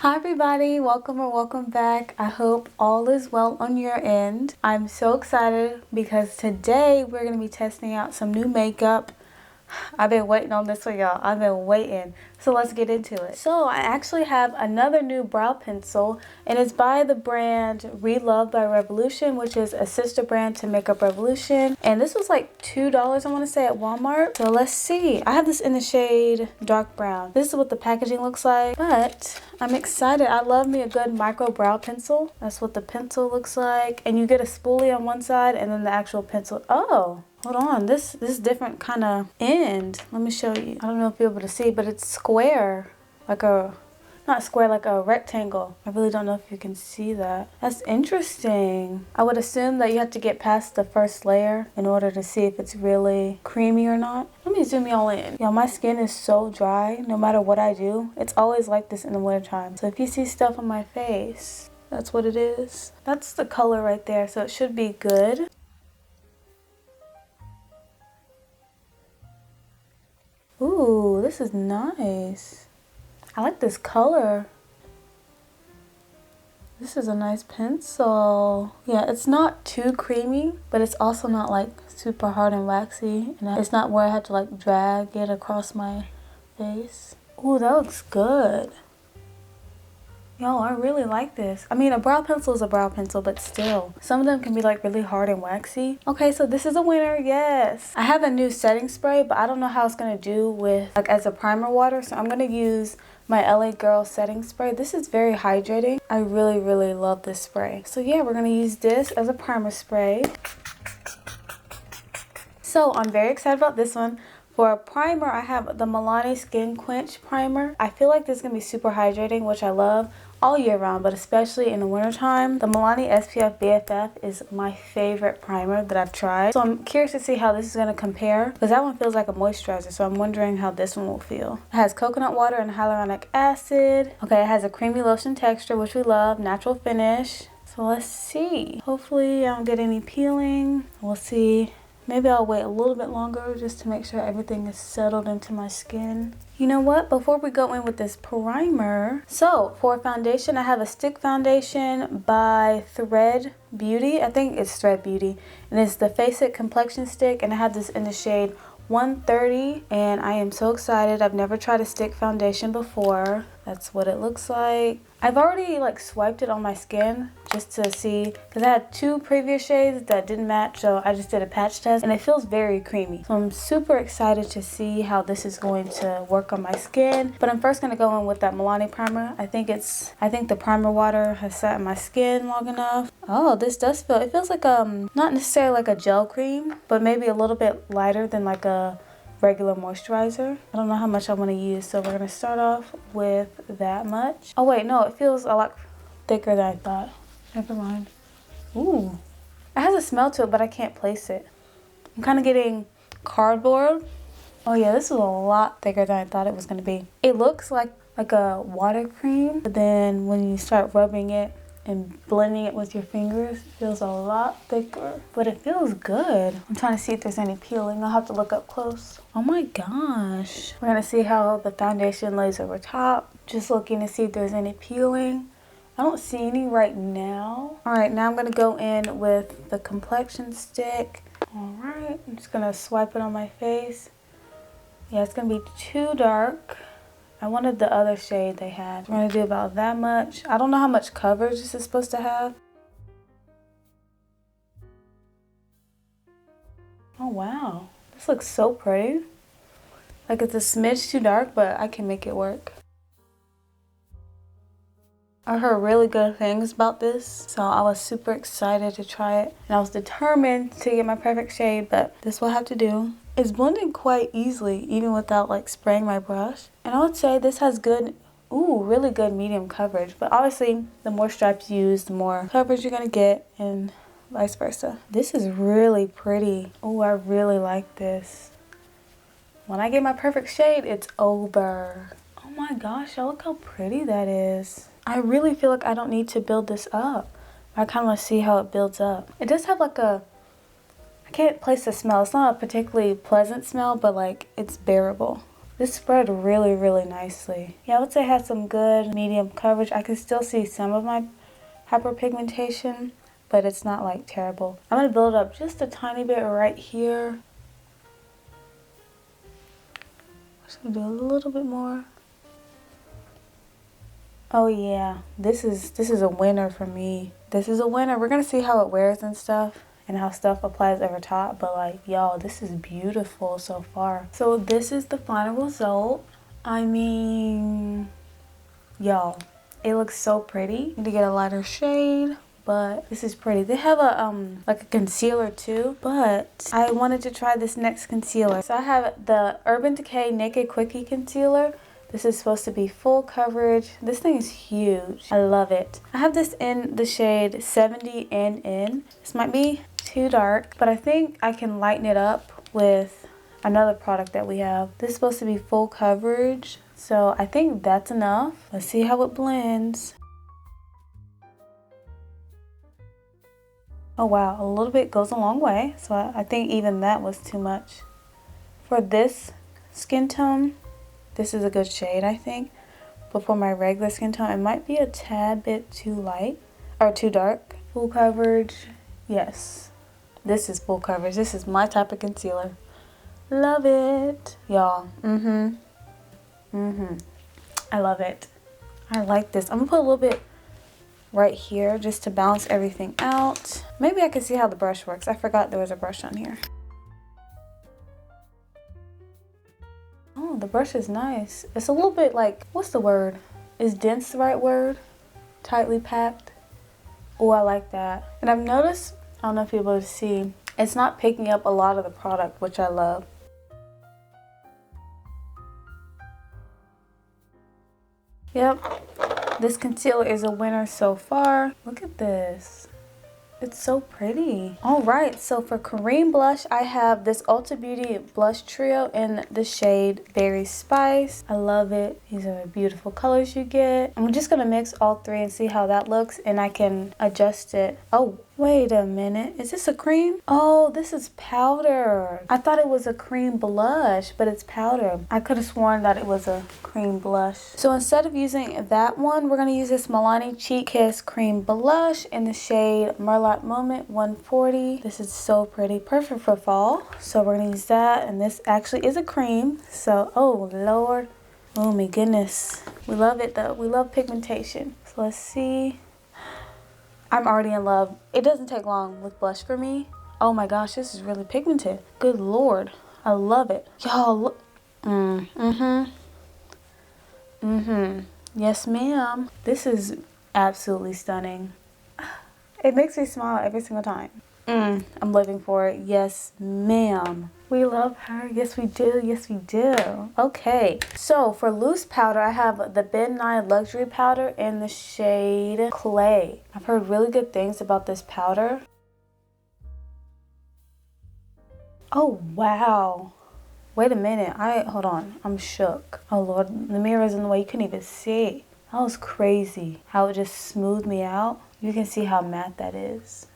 Hi everybody, welcome or welcome back. I hope all is well on your end. I'm so excited because today we're going to be testing out some new makeup. I've been waiting on this one, y'all. I've been waiting. So let's get into it. So I actually have another new brow pencil, and it's by the brand Relove by Revolution, which is a sister brand to Makeup Revolution. And this was like $2, I want to say, at Walmart. So let's see. I have this in the shade dark brown. This is what the packaging looks like, but I'm excited. I love me a good micro brow pencil. That's what the pencil looks like. And you get a spoolie on one side and then the actual pencil. Oh, hold on. This different kind of end. Let me show you. I don't know if you're able to see, but it's square. Like a, not square, like a rectangle. I really don't know if you can see that. That's interesting. I would assume that you have to get past the first layer in order to see if it's really creamy or not. Let me zoom y'all in. Y'all, my skin is so dry no matter what I do. It's always like this in the wintertime. So if you see stuff on my face, that's what it is. That's the color right there, so it should be good. Ooh, this is nice. I like this color. This is a nice pencil. Yeah, it's not too creamy, but it's also not like super hard and waxy. And it's not where I had to like drag it across my face. Ooh, that looks good. Yo, I really like this. I mean, a brow pencil is a brow pencil, but still. Some of them can be like really hard and waxy. Okay, so this is a winner, yes. I have a new setting spray, but I don't know how it's gonna do with like as a primer water. So I'm gonna use my LA Girl setting spray. This is very hydrating. I really love this spray. So yeah, we're gonna use this as a primer spray. So I'm very excited about this one. For a primer, I have the Milani Skin Quench Primer. I feel like this is going to be super hydrating, which I love all year round, but especially in the wintertime. The Milani SPF BFF is my favorite primer that I've tried. So I'm curious to see how this is going to compare, because that one feels like a moisturizer, so I'm wondering how this one will feel. It has coconut water and hyaluronic acid. Okay, it has a creamy lotion texture, which we love, natural finish. So let's see. Hopefully I don't get any peeling. We'll see. Maybe I'll wait a little bit longer just to make sure everything is settled into my skin. You know what? Before we go in with this primer, so for foundation, I have a stick foundation by Thread Beauty. I think it's Thread Beauty. And it's the Face It Complexion Stick, and I have this in the shade 130, and I am so excited. I've never tried a stick foundation before. That's what it looks like. I've already like swiped it on my skin just to see, because I had two previous shades that didn't match, so I just did a patch test, and it feels very creamy. So I'm super excited to see how this is going to work on my skin. But I'm first going to go in with that Milani primer. I think the primer water has sat in my skin long enough. Oh, this does feel, it feels like not necessarily like a gel cream, but maybe a little bit lighter than like a regular moisturizer. I don't know how much I want to use, so we're gonna start off with that much. Oh wait, no, it feels a lot thicker than I thought. Never mind. Ooh, it has a smell to it, but I can't place it. I'm kind of getting cardboard. Oh yeah, this is a lot thicker than I thought it was gonna be. It looks like a water cream, but then when you start rubbing it and blending it with your fingers, it feels a lot thicker, but it feels good. I'm trying to see if there's any peeling. I'll have to look up close. Oh my gosh. We're gonna see how the foundation lays over top. Just looking to see if there's any peeling. I don't see any right now. All right, now I'm gonna go in with the complexion stick. All right, I'm just gonna swipe it on my face. Yeah, it's gonna be too dark. I wanted the other shade they had. We're gonna do about that much. I don't know how much coverage this is supposed to have. Oh wow, this looks so pretty. Like it's a smidge too dark, but I can make it work. I heard really good things about this, so I was super excited to try it. And I was determined to get my perfect shade, but this will have to do. It's blending quite easily, even without like spraying my brush. And I would say this has good, really good medium coverage. But obviously, the more stripes you use, the more coverage you're gonna get, and vice versa. This is really pretty. Oh, I really like this. When I get my perfect shade, it's over. Oh my gosh, y'all, look how pretty that is. I really feel like I don't need to build this up. I kind of want to see how it builds up. It does have like a, I can't place the smell. It's not a particularly pleasant smell, but like it's bearable. This spread really, really nicely. Yeah, I would say it has some good medium coverage. I can still see some of my hyperpigmentation, but it's not like terrible. I'm gonna build up just a tiny bit right here. Just gonna do a little bit more. Oh yeah, this is a winner for me. This is a winner. We're gonna see how it wears and stuff, and how stuff applies over top, but like, y'all, this is beautiful so far. So this is the final result. I mean, y'all, it looks so pretty. Need to get a lighter shade, but this is pretty. They have a like a concealer too, but I wanted to try this next concealer. So I have the Urban Decay Naked Quickie Concealer. This is supposed to be full coverage. This thing is huge. I love it. I have this in the shade 70NN. This might be too dark, but I think I can lighten it up with another product that we have. This is supposed to be full coverage, so I think that's enough. Let's see how it blends. Oh wow, a little bit goes a long way, so I think even that was too much. For this skin tone, this is a good shade, I think. But for my regular skin tone, it might be a tad bit too light or too dark. Full coverage, yes. This is full coverage. This is my type of concealer. Love it, y'all. I love it. I like this. I'm gonna put a little bit right here just to balance everything out. Maybe I can see how the brush works. I forgot there was a brush on here. Oh, the brush is nice. It's a little bit like, what's the word? Is dense the right word? Tightly packed. Oh, I like that. And I've noticed, I don't know if you're able to see, it's not picking up a lot of the product, which I love. Yep, this concealer is a winner so far. Look at this. It's so pretty. All right, so for cream blush, I have this Ulta Beauty blush trio in the shade Berry Spice. I love it. These are the beautiful colors you get. I'm just gonna mix all three and see how that looks, and I can adjust it. Oh, wait a minute. Is this a cream? Oh, this is powder. I thought it was a cream blush, but it's powder. I could have sworn that it was a cream blush. So instead of using that one, we're gonna use this Milani Cheek Kiss Cream Blush in the shade Merlot Moment 140. This is so pretty, perfect for fall. So we're gonna use that, and this actually is a cream. So, oh Lord, oh my goodness. We love it though, we love pigmentation. So let's see. I'm already in love. It doesn't take long with blush for me. Oh my gosh, this is really pigmented. Good Lord, I love it. Y'all look. Yes ma'am. This is absolutely stunning. It makes me smile every single time. I'm living for it. Yes ma'am. We love her. Yes we do. Yes we do. Okay, so for loose powder, I have the Ben Nye Luxury Powder in the shade Clay. I've heard really good things about this powder. Oh wow. Wait a minute. Hold on. I'm shook. Oh Lord, the mirror's in the way. You couldn't even see. That was crazy. How it just smoothed me out. You can see how matte that is.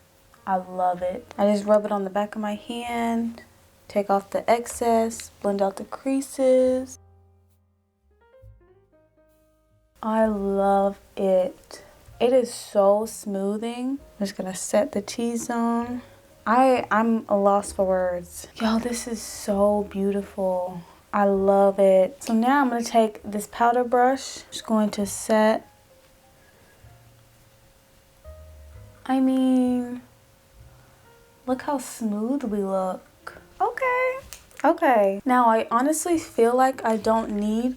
I love it. I just rub it on the back of my hand. Take off the excess, blend out the creases. I love it. It is so smoothing. I'm just gonna set the T-zone. I'm a loss for words. Y'all, this is so beautiful. I love it. So now I'm gonna take this powder brush. Just going to set. I mean, look how smooth we look. Okay. Now I honestly feel like I don't need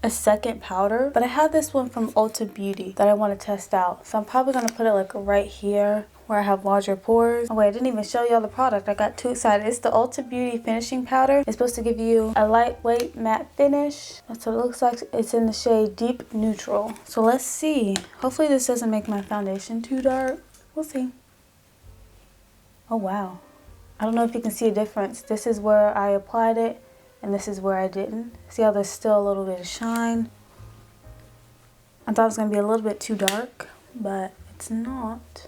a second powder, but I have this one from Ulta Beauty that I want to test out. So I'm probably going to put it like right here where I have larger pores. Oh wait, I didn't even show y'all the product. I got too excited. It's the Ulta Beauty Finishing Powder. It's supposed to give you a lightweight matte finish. That's what it looks like. It's in the shade Deep Neutral. So let's see. Hopefully this doesn't make my foundation too dark. We'll see. Oh wow. I don't know if you can see a difference. This is where I applied it and this is where I didn't. See how there's still a little bit of shine? I thought it was going to be a little bit too dark, but it's not.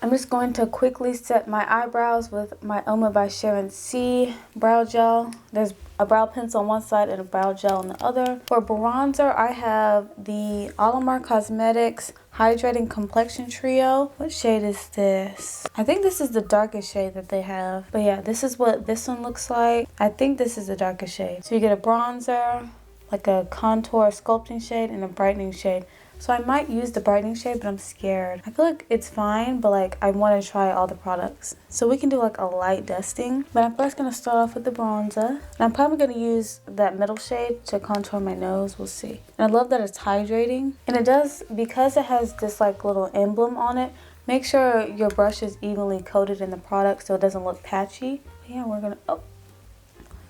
I'm just going to quickly set my eyebrows with my Uoma by Sharon C brow gel. There's a brow pencil on one side and a brow gel on the other. For bronzer, I have the Alamar Cosmetics Hydrating Complexion Trio. What shade is this? I think this is the darkest shade that they have. But yeah, this is what this one looks like. I think this is the darkest shade. So you get a bronzer, like a contour sculpting shade, and a brightening shade. So I might use the brightening shade, but I'm scared. I feel like it's fine, but like I want to try all the products. So we can do like a light dusting. But I'm first going to start off with the bronzer. And I'm probably going to use that middle shade to contour my nose. We'll see. And I love that it's hydrating. And it does, because it has this like little emblem on it, make sure your brush is evenly coated in the product so it doesn't look patchy. But yeah, we're going to, oh,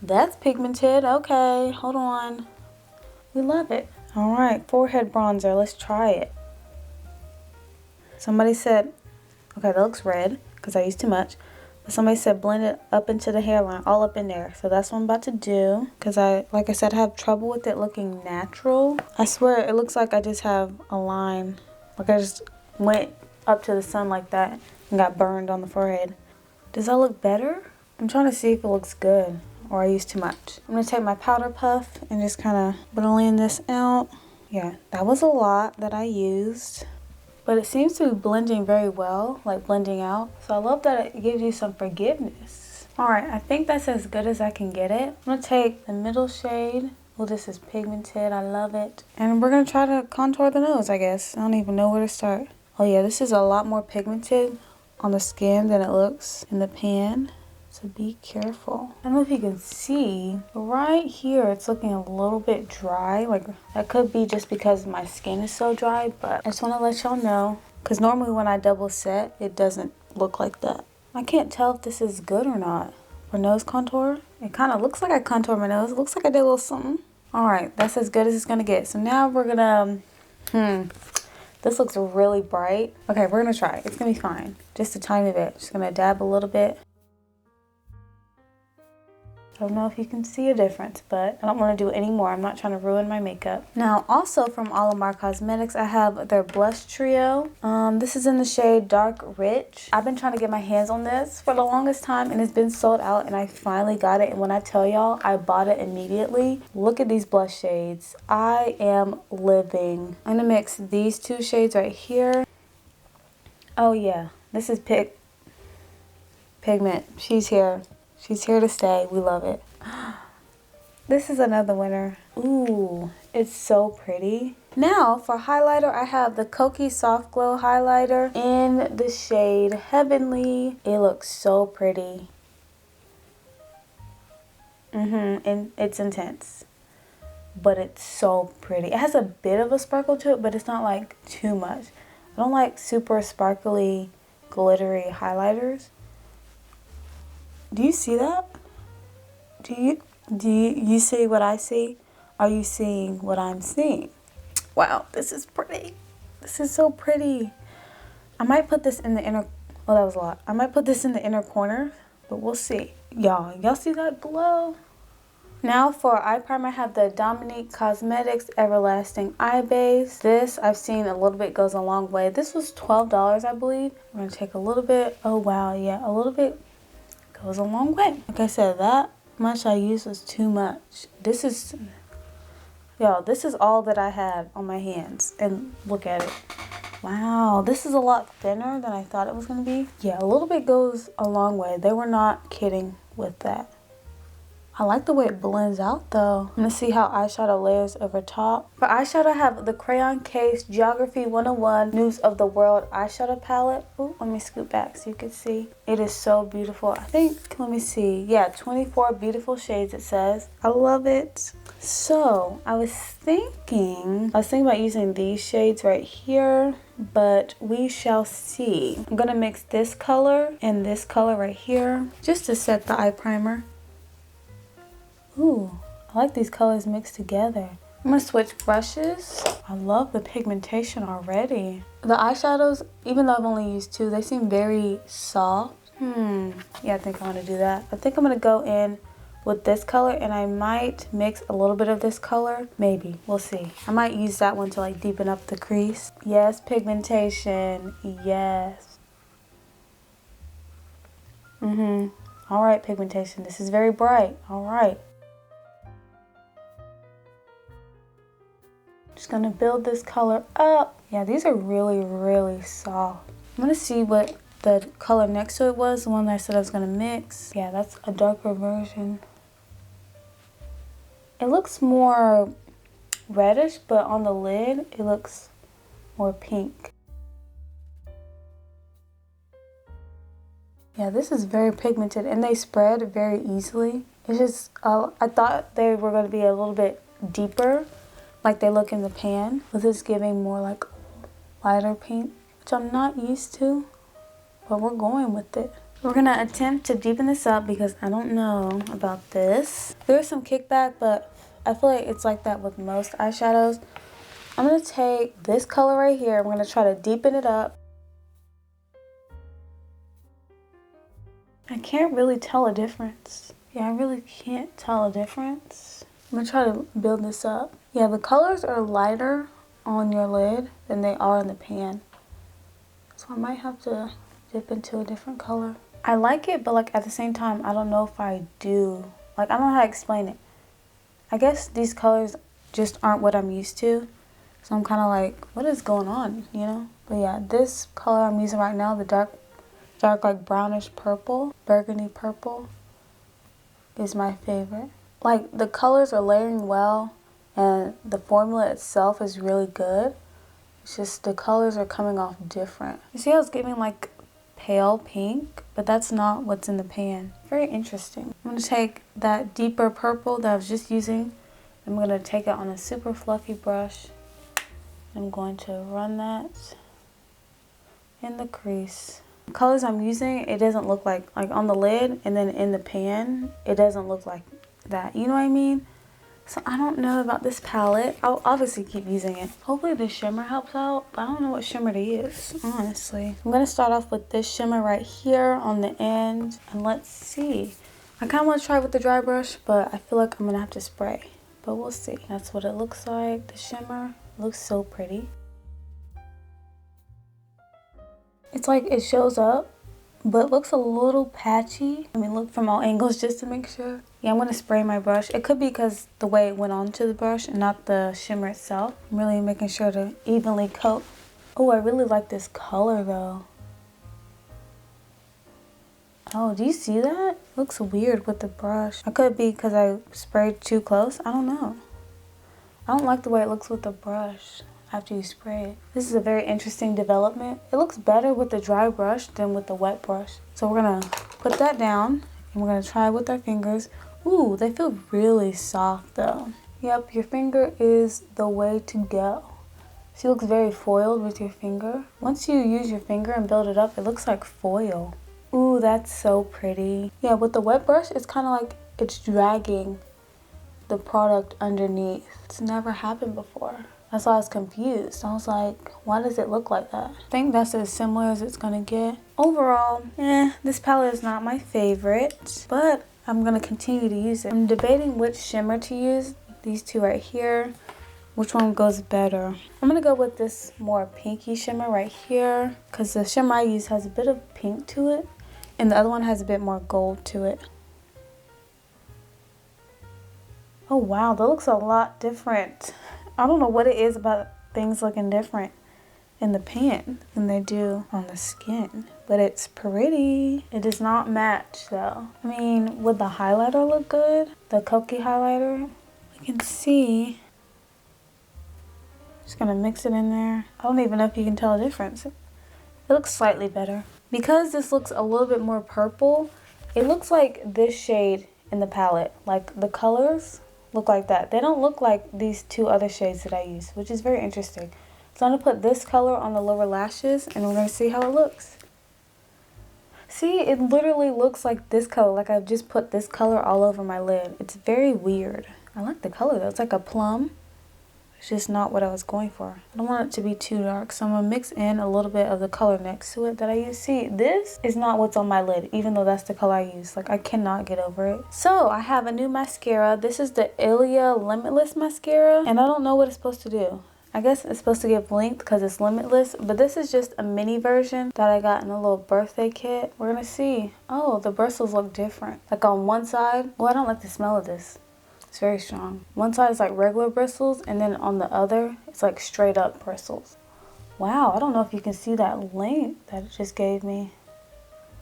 that's pigmented. Okay, hold on. We love it. All right, forehead bronzer, let's try it. Somebody said, okay, that looks red because I used too much. But somebody said blend it up into the hairline, all up in there. So that's what I'm about to do because like I said, I have trouble with it looking natural. I swear it looks like I just have a line. Like I just went up to the sun like that and got burned on the forehead. Does that look better? I'm trying to see if it looks good. Or I used too much. I'm going to take my powder puff and just kind of blend this out. Yeah, that was a lot that I used. But it seems to be blending very well, like blending out. So I love that it gives you some forgiveness. Alright, I think that's as good as I can get it. I'm going to take the middle shade. Well, this is pigmented. I love it. And we're going to try to contour the nose, I guess. I don't even know where to start. Oh yeah, this is a lot more pigmented on the skin than it looks in the pan. So be careful. I don't know if you can see, but right here it's looking a little bit dry. Like that could be just because my skin is so dry, but I just want to let y'all know. Because normally when I double set, it doesn't look like that. I can't tell if this is good or not. For nose contour, it kind of looks like I contour my nose. It looks like I did a little something. Alright, that's as good as it's going to get. So now we're going to, this looks really bright. Okay, we're going to try. It's going to be fine. Just a tiny bit. Just going to dab a little bit. I don't know if you can see a difference, but I don't want to do any more. I'm not trying to ruin my makeup. Now, also from Alamar Cosmetics, I have their blush trio. This is in the shade Dark Rich. I've been trying to get my hands on this for the longest time, and it's been sold out, and I finally got it. And when I tell y'all, I bought it immediately. Look at these blush shades. I am living. I'm going to mix these two shades right here. Oh, yeah. This is Pigment. She's here. She's here to stay. We love it. This is another winner. Ooh, it's so pretty. Now for highlighter, I have the Kokie Soft Glow Highlighter in the shade Heavenly. It looks so pretty. And it's intense. But it's so pretty. It has a bit of a sparkle to it, but it's not like too much. I don't like super sparkly, glittery highlighters. Do you see that? Do you see what I see? Are you seeing what I'm seeing? Wow, this is pretty. This is so pretty. I might put this in the inner, oh, that was a lot. I might put this in the inner corner, but we'll see. Y'all see that glow? Now for eye primer, I have the Dominique Cosmetics Everlasting Eye Base. This I've seen a little bit goes a long way. This was $12, I believe. I'm gonna take a little bit. Oh wow, yeah, a little bit goes a long way. Like I said, that much I used was too much. This is, y'all, this is all that I had on my hands. And look at it. Wow, this is a lot thinner than I thought it was going to be. Yeah, a little bit goes a long way. They were not kidding with that. I like the way it blends out though. I'm going to see how eyeshadow layers over top. For eyeshadow, I have the Crayon Case Geography 101 News of the World eyeshadow palette. Ooh, let me scoot back so you can see. It is so beautiful. I think, let me see. Yeah, 24 beautiful shades it says. I love it. So, I was thinking about using these shades right here, but we shall see. I'm going to mix this color and this color right here just to set the eye primer. Ooh, I like these colors mixed together. I'm going to switch brushes. I love the pigmentation already. The eyeshadows, even though I've only used two, they seem very soft. Yeah, I think I want to do that. I think I'm going to go in with this color, and I might mix a little bit of this color. Maybe. We'll see. I might use that one to like deepen up the crease. Yes, pigmentation. Yes. All right, pigmentation. This is very bright. All right. Just gonna build this color up. Yeah, these are really, really soft. I'm gonna see what the color next to it was, the one that I said I was gonna mix. Yeah, that's a darker version. It looks more reddish, but on the lid, it looks more pink. Yeah, this is very pigmented and they spread very easily. It's just, I thought they were gonna be a little bit deeper, like they look in the pan, but this is giving more like lighter pink, which I'm not used to, but we're going with it. We're gonna attempt to deepen this up because I don't know about this. There's some kickback, but I feel like it's like that with most eyeshadows. I'm gonna take this color right here. I'm gonna try to deepen it up. I can't really tell a difference. Yeah, I really can't tell a difference. I'm gonna try to build this up. Yeah, the colors are lighter on your lid than they are in the pan. So I might have to dip into a different color. I like it, but like at the same time, I don't know if I do. Like, I don't know how to explain it. I guess these colors just aren't what I'm used to. So I'm kind of like, what is going on, you know? But yeah, this color I'm using right now, the dark like brownish purple, burgundy purple, is my favorite. Like, the colors are layering well and the formula itself is really good. It's just the colors are coming off different. You see how it's giving like pale pink, but that's not what's in the pan. Very interesting. I'm gonna take that deeper purple that I was just using. I'm gonna take it on a super fluffy brush. I'm going to run that in the crease. The colors I'm using, it doesn't look like on the lid and then in the pan, it doesn't look like that. You know what I mean? So I don't know about this palette. I'll obviously keep using it. Hopefully the shimmer helps out, but I don't know what shimmer to use, honestly. I'm gonna start off with this shimmer right here on the end, and let's see. I kind of want to try with the dry brush, but I feel like I'm gonna have to spray, but we'll see. That's what it looks like. The shimmer looks so pretty. It's like it shows up, but looks a little patchy. I mean, look from all angles just to make sure. Yeah, I'm gonna spray my brush. It could be because the way it went onto the brush and not the shimmer itself. I'm really making sure to evenly coat. Oh, I really like this color though. Oh, do you see that? Looks weird with the brush. It could be because I sprayed too close. I don't know. I don't like the way it looks with the brush after you spray it. This is a very interesting development. It looks better with the dry brush than with the wet brush. So we're gonna put that down and we're gonna try with our fingers. Ooh, they feel really soft though. Yep, your finger is the way to go. She looks very foiled with your finger. Once you use your finger and build it up, it looks like foil. Ooh, that's so pretty. Yeah, with the wet brush, it's kind of like it's dragging the product underneath. It's never happened before. That's why I was confused. I was like, why does it look like that? I think that's as similar as it's gonna get. Overall, this palette is not my favorite, but I'm gonna continue to use it. I'm debating which shimmer to use. These two right here. Which one goes better? I'm gonna go with this more pinky shimmer right here because the shimmer I use has a bit of pink to it and the other one has a bit more gold to it. Oh wow, that looks a lot different. I don't know what it is about things looking different in the pan than they do on the skin, but it's pretty. It does not match though. I mean, would the highlighter look good? The Kokie highlighter? You can see. Just gonna mix it in there. I don't even know if you can tell a difference. It looks slightly better. Because this looks a little bit more purple, it looks like this shade in the palette. Like the colors look like that. They don't look like these two other shades that I use, which is very interesting. So I'm gonna put this color on the lower lashes and we're gonna see how it looks. See, it literally looks like this color, like I've just put this color all over my lid. It's very weird. I like the color though, it's like a plum. It's just not what I was going for. I don't want it to be too dark, so I'm gonna mix in a little bit of the color next to it that I use. See, this is not what's on my lid, even though that's the color I use. Like, I cannot get over it. So, I have a new mascara. This is the Ilia Limitless mascara, and I don't know what it's supposed to do. I guess it's supposed to give length because it's limitless, but this is just a mini version that I got in a little birthday kit. We're gonna see. Oh, the bristles look different. Like on one side, well, I don't like the smell of this. It's very strong. One side is like regular bristles, and then on the other, it's like straight up bristles. Wow, I don't know if you can see that length that it just gave me.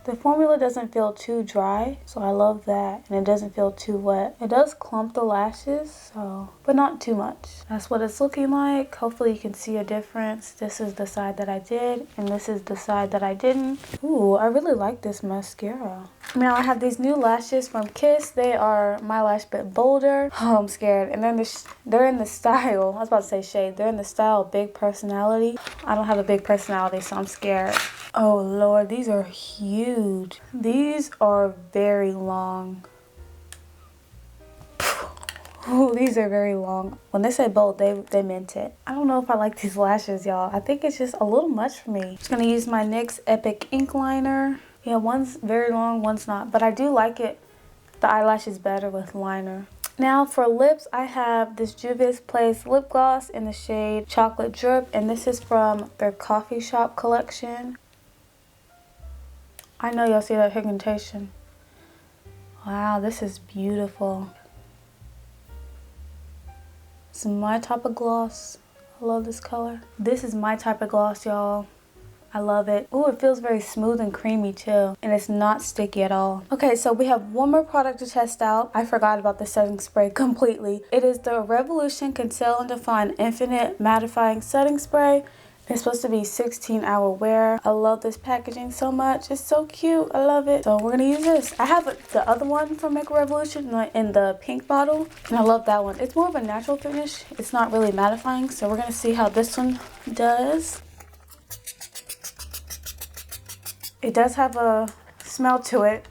The formula doesn't feel too dry, so I love that. And it doesn't feel too wet. It does clump the lashes, but not too much. That's what it's looking like. Hopefully you can see a difference. This is the side that I did, and this is the side that I didn't. Ooh, I really like this mascara. Now I have these new lashes from Kiss. They are My Lash Bit Bolder. Oh, I'm scared. And then they're in the style, I was about to say shade. They're in the style Big Personality. I don't have a big personality, so I'm scared. Oh Lord, these are huge. These are very long. Oh, these are very long. When they say bold, they meant it. I don't know if I like these lashes, y'all. I think it's just a little much for me. Just gonna use my NYX Epic Ink Liner. Yeah, one's very long, one's not. But I do like it. The eyelash is better with liner. Now for lips, I have this Juvia's Place lip gloss in the shade Chocolate Drip. And this is from their Coffee Shop collection. I know y'all see that pigmentation. Wow, this is beautiful. It's my type of gloss. I love this color. This is my type of gloss, y'all. I love it. Ooh, it feels very smooth and creamy too. And it's not sticky at all. Okay, so we have one more product to test out. I forgot about the setting spray completely. It is the Revolution Conceal and Define Infinite Mattifying Setting Spray. It's supposed to be 16-hour wear. I love this packaging so much. It's so cute. I love it. So we're gonna use this. I have the other one from Makeup Revolution in the pink bottle, and I love that one. It's more of a natural finish. It's not really mattifying, so we're gonna see how this one does. It does have a smell to it.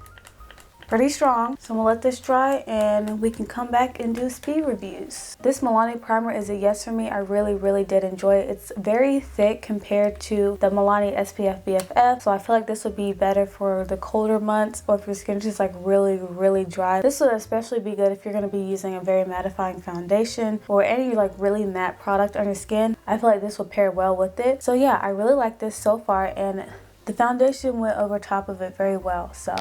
Pretty strong. So I'm gonna let this dry and we can come back and do speed reviews. This Milani primer is a yes for me. I really did enjoy it. It's very thick compared to the Milani SPF BFF. So I feel like this would be better for the colder months or if your skin is just like really dry. This would especially be good if you're gonna be using a very mattifying foundation or any like really matte product on your skin. I feel like this will pair well with it. So yeah, I really like this so far, and the foundation went over top of it very well. So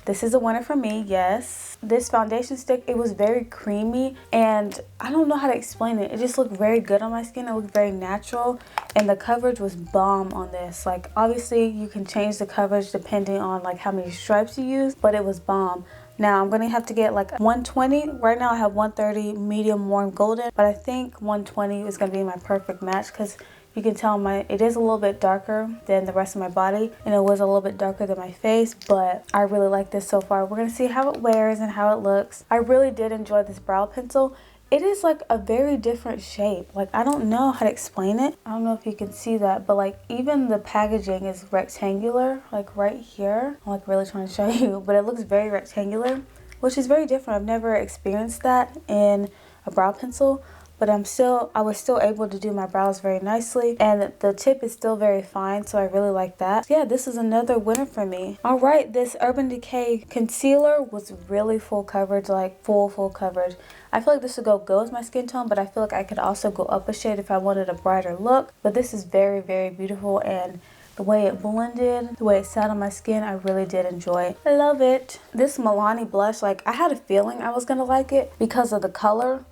this is a winner for me, yes. This foundation stick, it was very creamy, and I don't know how to explain it. It just looked very good on my skin. It looked very natural, and the coverage was bomb on this. Like, obviously, you can change the coverage depending on like how many stripes you use, but it was bomb. Now, I'm going to have to get like 120. Right now, I have 130 medium warm golden, but I think 120 is going to be my perfect match because you can tell it is a little bit darker than the rest of my body, and it was a little bit darker than my face, but I really like this so far. We're gonna see how it wears and how it looks. I really did enjoy this brow pencil. It is like a very different shape. Like, I don't know how to explain it. I don't know if you can see that, but like even the packaging is rectangular, like right here. I'm like really trying to show you, but it looks very rectangular, which is very different. I've never experienced that in a brow pencil. But I was still able to do my brows very nicely, and the tip is still very fine, so I really like that. So yeah, this is another winner for me. All right, this Urban Decay concealer was really full coverage, like full coverage. I feel like this would go good with my skin tone, but I feel like I could also go up a shade if I wanted a brighter look. But this is very beautiful, and the way it blended, the way it sat on my skin, I really did enjoy it. I love it. This Milani blush, like I had a feeling I was gonna like it because of the color.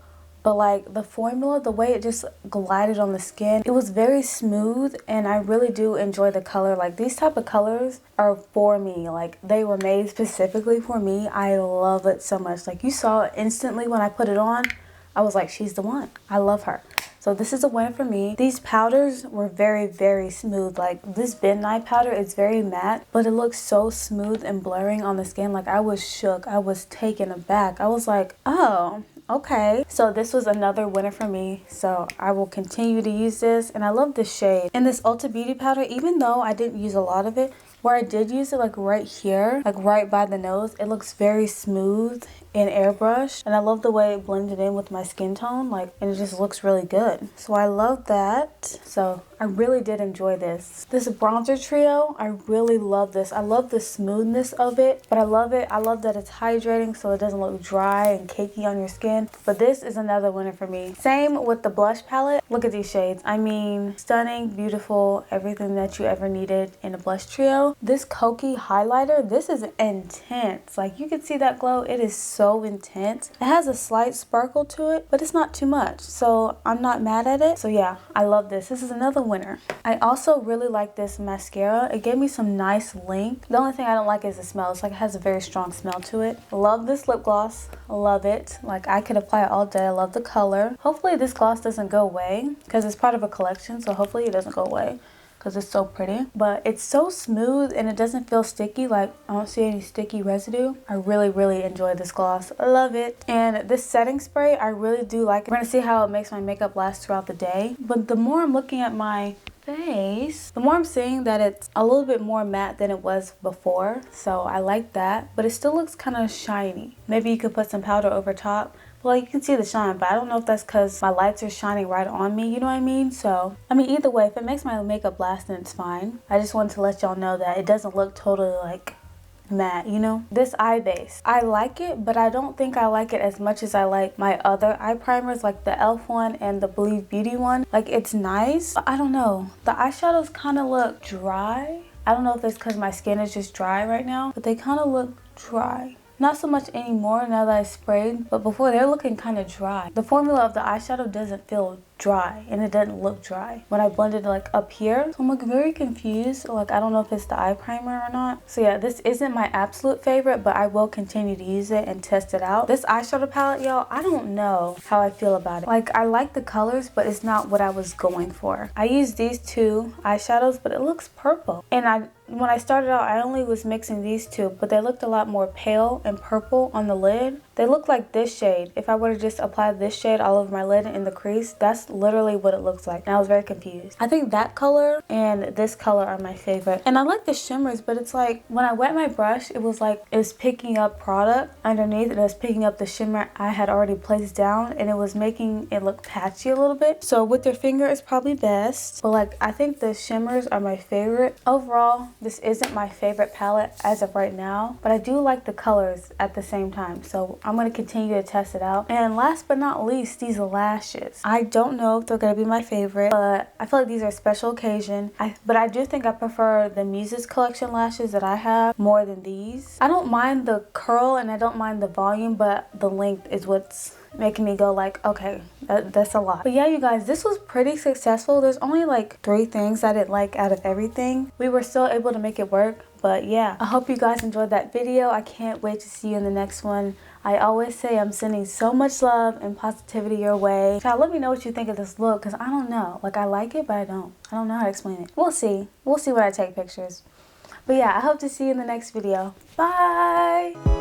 But like the formula, the way it just glided on the skin, it was very smooth, and I really do enjoy the color. Like these type of colors are for me. Like they were made specifically for me. I love it so much. Like you saw it instantly when I put it on. I was like, she's the one. I love her. So this is a winner for me. These powders were very smooth. Like this Midnight powder is very matte, but it looks so smooth and blurring on the skin. Like I was shook. I was taken aback. I was like, oh, okay. So this was another winner for me. So I will continue to use this, and I love this shade. And this Ulta Beauty powder, even though I didn't use a lot of it, where I did use it like right here, like right by the nose, it looks very smooth in airbrush, and I love the way it blended in with my skin tone, like, and it just looks really good. So I love that. So I really did enjoy this. This bronzer trio, I really love this. I love the smoothness of it, but I love it. I love that it's hydrating so it doesn't look dry and cakey on your skin. But this is another winner for me. Same with the blush palette. Look at these shades. I mean, stunning, beautiful, everything that you ever needed in a blush trio. This Kokie Highlighter, this is intense. Like, you can see that glow. It is so intense. It has a slight sparkle to it, but it's not too much. So I'm not mad at it. So yeah, I love this. This is another winner. I also really like this mascara. It gave me some nice length. The only thing I don't like is the smell. It's like it has a very strong smell to it. Love this lip gloss. Love it. Like, I could apply it all day. I love the color. Hopefully this gloss doesn't go away because it's part of a collection. So hopefully it doesn't go away because it's so pretty. But it's so smooth and it doesn't feel sticky. Like, I don't see any sticky residue. I really enjoy this gloss. I love it. And this setting spray, I really do like it. We're gonna see how it makes my makeup last throughout the day. But the more I'm looking at my face, the more I'm seeing that it's a little bit more matte than it was before. So I like that. But it still looks kind of shiny. Maybe you could put some powder over top. Well, you can see the shine, but I don't know if that's because my lights are shining right on me, you know what I mean? So, I mean, either way, if it makes my makeup last, then it's fine. I just wanted to let y'all know that it doesn't look totally, like, matte, you know? This eye base, I like it, but I don't think I like it as much as I like my other eye primers, like the e.l.f. one and the Believe Beauty one. Like, it's nice, but I don't know. The eyeshadows kind of look dry. I don't know if it's because my skin is just dry right now, but they kind of look dry. Not so much anymore now that I sprayed, but before they're looking kind of dry. The formula of the eyeshadow doesn't feel dry and it doesn't look dry when I blended like up here. So I'm like very confused. Like, I don't know if it's the eye primer or not. So yeah, this isn't my absolute favorite, but I will continue to use it and test it out. This eyeshadow palette, y'all, I don't know how I feel about it. Like, I like the colors, but it's not what I was going for. I used these two eyeshadows, but it looks purple. And when I started out, I only was mixing these two, but they looked a lot more pale and purple on the lid. They look like this shade. If I were to just apply this shade all over my lid in the crease, that's literally what it looks like. And I was very confused. I think that color and this color are my favorite. And I like the shimmers, but it's like when I wet my brush, it was like it was picking up product underneath and it was picking up the shimmer I had already placed down, and it was making it look patchy a little bit. So with your finger is probably best. But like, I think the shimmers are my favorite. Overall, this isn't my favorite palette as of right now, but I do like the colors at the same time. So I'm going to continue to test it out. And last but not least, these lashes. I don't know if they're going to be my favorite, but I feel like these are a special occasion. But I do think I prefer the Muses collection lashes that I have more than these. I don't mind the curl and I don't mind the volume, but the length is what's making me go like, okay, that's a lot. But yeah, you guys, this was pretty successful. There's only like 3 things I didn't like out of everything. We were still able to make it work. But yeah, I hope you guys enjoyed that video. I can't wait to see you in the next one. I always say I'm sending so much love and positivity your way. Child, let me know what you think of this look, because I don't know. Like, I like it, but I don't know how to explain it. We'll see. We'll see when I take pictures. But yeah, I hope to see you in the next video. Bye!